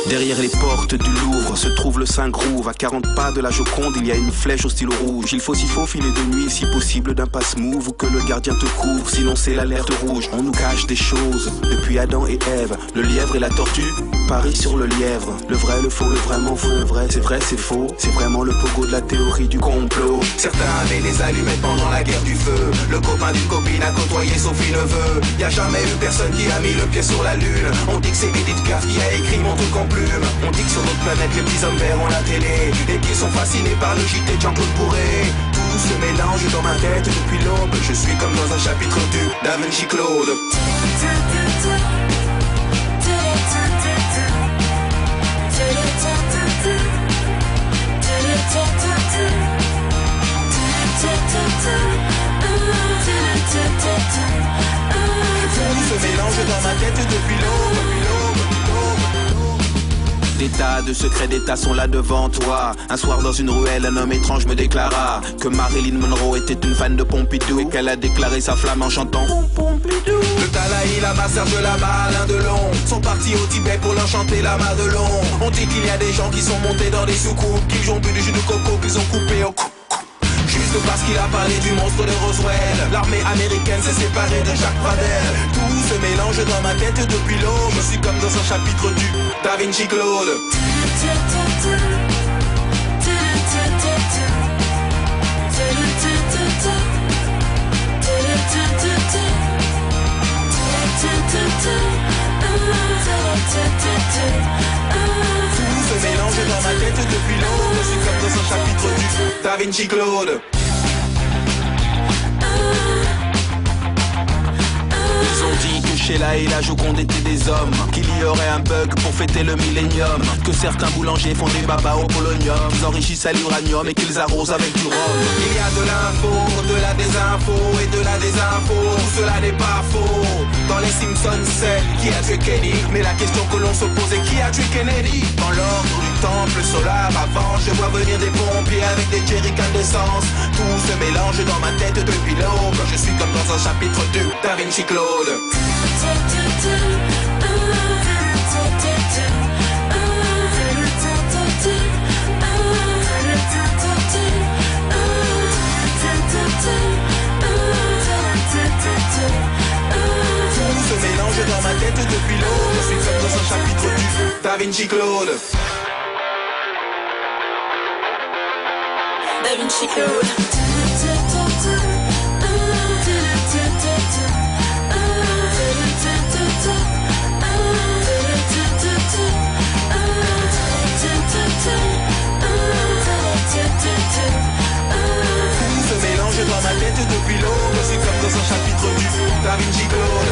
Derrière les portes du Louvre se trouve le Saint-Groove. À 40 pas de la Joconde, il y a une flèche au stylo rouge. Il faut s'y faufiler de nuit, si possible d'un passe-move, ou que le gardien te couvre, sinon c'est l'alerte rouge. On nous cache des choses, depuis Adam et Ève. Le lièvre et la tortue parient sur le lièvre. Le vrai, le faux, le vraiment faux. Le vrai, c'est faux. C'est vraiment le pogo de la théorie du complot. Certains avaient des allumettes pendant la guerre du feu. Le copain d'une copine a côtoyé Sophie Neveu. Y a jamais eu personne qui a mis le pied sur la lune. On dit que c'est Edith Piaf qui a écrit mon truc en plume. On dit que sur notre planète les petits hommes verts ont la télé et qu'ils sont fascinés par le JT de Jean-Claude Bourré. Tout se mélange dans ma tête depuis l'aube. Je suis comme dans un chapitre du Da Vinci Claude. Tout se mélange dans ma tête depuis l'aube. Des tas de secrets d'État sont là devant toi. Un soir dans une ruelle, un homme étrange me déclara que Marilyn Monroe était une fan de Pompidou et qu'elle a déclaré sa flamme en chantant Pompidou. Le Dalai Lama, Serge Lama, Alain Delon sont partis au Tibet pour leur chanter la Madelon. On dit qu'il y a des gens qui sont montés dans des soucoupes, qu'ils ont bu du jus de coco, qu'ils ont coupé au coup. Juste parce qu'il a parlé du monstre de Roswell. L'armée américaine s'est séparée de Jacques Pradel. Tout se mélange dans ma tête depuis l'aube. Je suis comme dans un chapitre du Da Vinci Claude. Tout se mélange dans ma tête depuis l'aube. Je suis comme dans un chapitre du Da Vinci Claude. Ils ont dit que Sheila et la Joconde étaient des hommes, qu'il y aurait un bug pour fêter le millénium, que certains boulangers font des babas au polonium, qu'ils enrichissent à l'uranium et qu'ils arrosent avec du rhum. Il y a de l'info, de la désinfo et de la désinfo. Tout cela n'est pas faux. Dans les Simpsons, c'est qui a tué Kenny. Mais la question que l'on se pose est qui a tué Kennedy. Dans l'ordre du temple solaire avant, je vois venir des pompiers avec des jerrycans d'essence. Tout se mélange dans ma tête depuis l'aube. Je suis comme dans un chapitre du Da Vinci Claude. Tout se mélange dans ma tête depuis l'aube. Je suis comme dans un chapitre du Da Vinci Claude. Da Vinci Claude. Tout se mélange dans ma tête depuis l'aube. Je suis comme dans un chapitre du Da Vinci Claude.